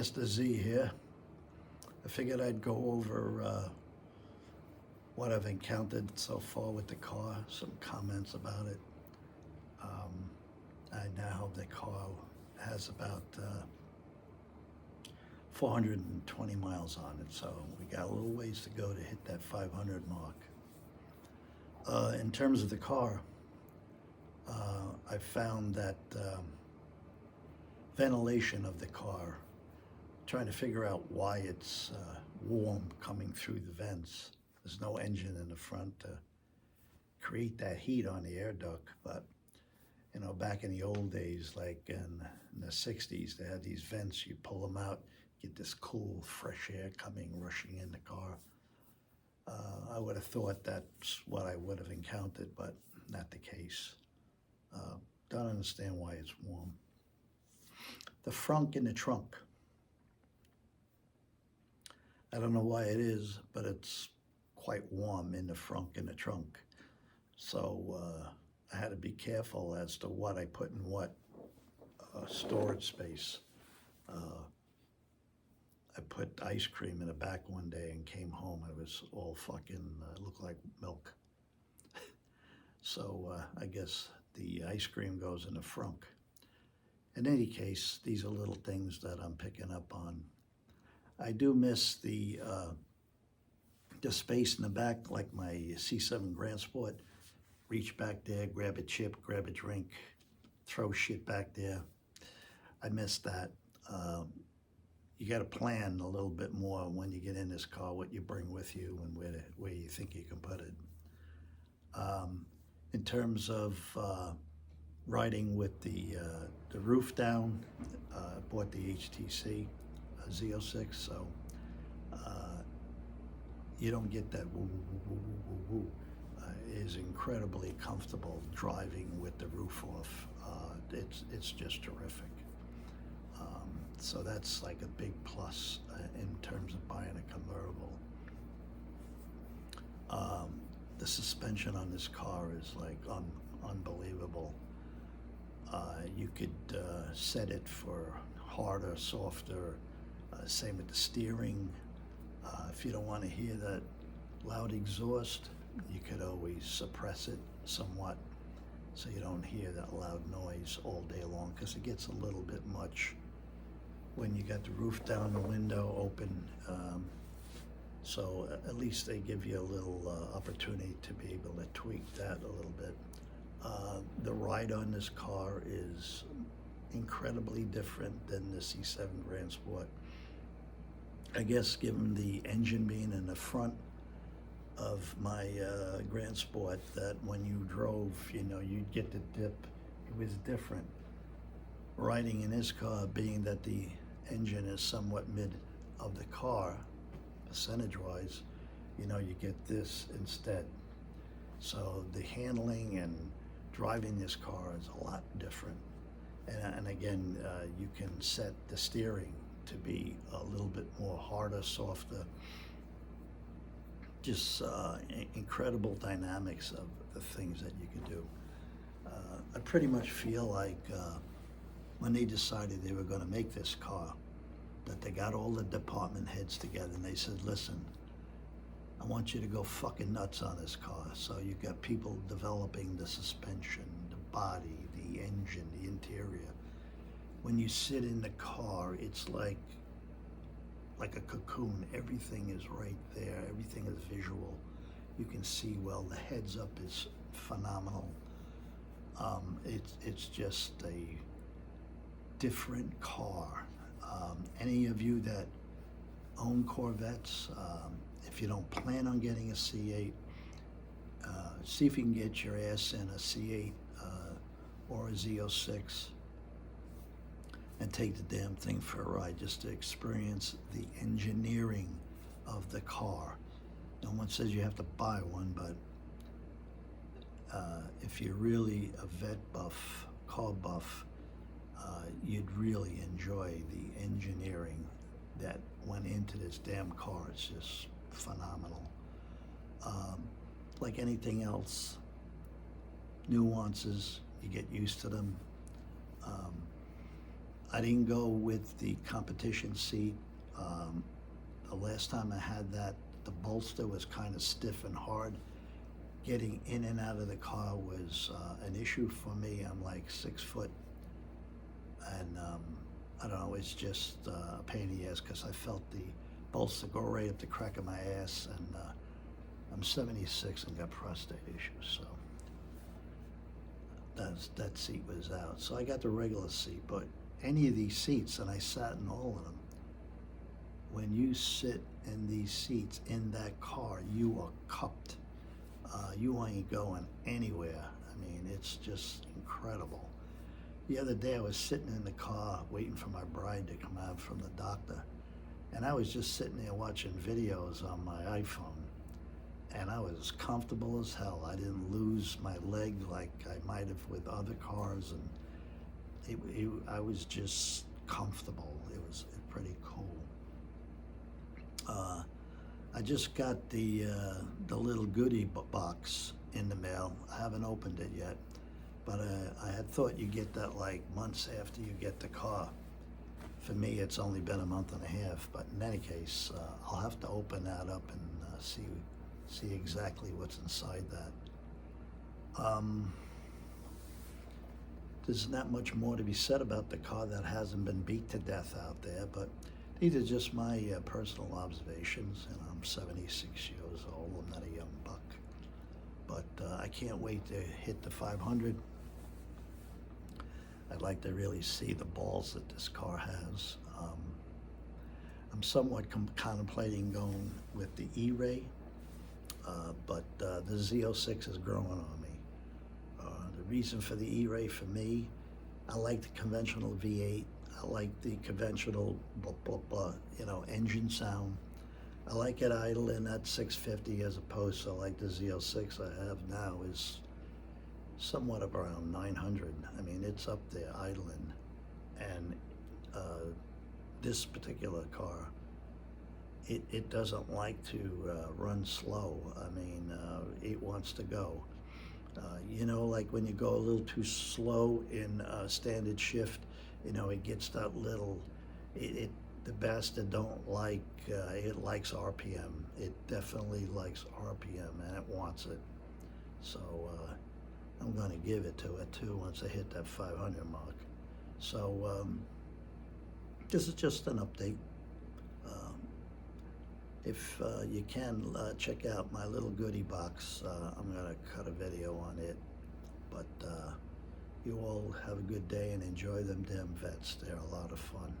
Mr. Z here. I figured I'd go over what I've encountered so far with the car, some comments about it. I now the car has about 420 miles on it, so we got a little ways to go to hit that 500 mark. In terms of the car, I found that ventilation of the car, trying to figure out why it's warm coming through the vents. There's no engine in the front to create that heat on the air duct, but you know, back in the old days, like in the 60s, they had these vents, you pull them out, get this cool, fresh air coming, rushing in the car. I would have thought that's what I would have encountered, but not the case. Don't understand why it's warm. The frunk in the trunk. I don't know why it is, but it's quite warm in the frunk in the trunk. So I had to be careful as to what I put in what storage space. I put ice cream in the back one day and came home. It was all fucking, looked like milk. So I guess the ice cream goes in the frunk. In any case, these are little things that I'm picking up on. I do miss the space in the back, like my C7 Grand Sport. Reach back there, grab a chip, grab a drink, throw shit back there. I miss that. You got to plan a little bit more when you get in this car, what you bring with you and where you think you can put it. In terms of riding with the roof down, I bought the HTC Z06, so you don't get that woo, woo, woo, woo, woo, woo. It is incredibly comfortable driving with the roof off. It's just terrific. So that's like a big plus in terms of buying a convertible. The suspension on this car is like unbelievable. You could set it for harder, softer, same with the steering. If you don't want to hear that loud exhaust, you could always suppress it somewhat so you don't hear that loud noise all day long, because it gets a little bit much when you got the roof down, the window open. So at least they give you a little opportunity to be able to tweak that a little bit. The ride on this car is incredibly different than the C7 Grand Sport. I guess given the engine being in the front of my Grand Sport, that when you drove, you know, you'd get the dip. It was different. Riding in this car, being that the engine is somewhat mid of the car, percentage-wise, you know, you get this instead. So the handling and driving this car is a lot different. And again, you can set the steering to be a little bit more harder, softer. Just incredible dynamics of the things that you can do. I pretty much feel like when they decided they were going to make this car, that they got all the department heads together and they said, listen, I want you to go fucking nuts on this car. So you got people developing the suspension, the body, the engine, the interior. When you sit in the car, it's like a cocoon. Everything is right there. Everything is visual. You can see well. The heads up is phenomenal. It's just a different car. Any of you that own Corvettes, if you don't plan on getting a C8, see if you can get your ass in a C8 or a Z06 and take the damn thing for a ride just to experience the engineering of the car. No one says you have to buy one, but if you're really a vet buff, car buff, you'd really enjoy the engineering that went into this damn car. It's just phenomenal. Like anything else, nuances, you get used to them. I didn't go with the competition seat. Um, the last time I had that, the bolster was kind of stiff and hard. Getting in and out of the car was an issue for me. I'm like 6 foot, and I don't know, it's just a pain in the ass because I felt the bolster go right up the crack of my ass, and I'm 76 and got prostate issues, so that seat was out. So I got the regular seat, but any of these seats, and I sat in all of them, when you sit in these seats in that car, you are cupped. You ain't going anywhere. I mean, it's just incredible. The other day I was sitting in the car waiting for my bride to come out from the doctor, and I was just sitting there watching videos on my iPhone, and I was comfortable as hell. I didn't lose my leg like I might have with other cars, and I was just comfortable. It was pretty cool. I just got the little goodie box in the mail. I haven't opened it yet, but I had thought you get that like months after you get the car. For me, it's only been a month and a half, but in any case, I'll have to open that up and see exactly what's inside that. There's not much more to be said about the car that hasn't been beat to death out there, but these are just my personal observations. You know, I'm 76 years old. I'm not a young buck, but I can't wait to hit the 500. I'd like to really see the balls that this car has. I'm somewhat contemplating going with the E-Ray, but the Z06 is growing on me. The reason for the E-Ray for me, I like the conventional V8. I like the conventional blah, blah, blah, engine sound. I like it idling at 650 as opposed to like the Z06 I have now is somewhat around 900. I mean, it's up there idling. And this particular car, it doesn't like to run slow. I mean, it wants to go. Like when you go a little too slow in standard shift, it gets that little, the bastard don't like, it likes RPM. It definitely likes RPM, and it wants it. So I'm going to give it to it too once I hit that 500 mark. So this is just an update. If you can, check out my little goodie box. I'm going to cut a video on it. But you all have a good day and enjoy them damn vets. They're a lot of fun.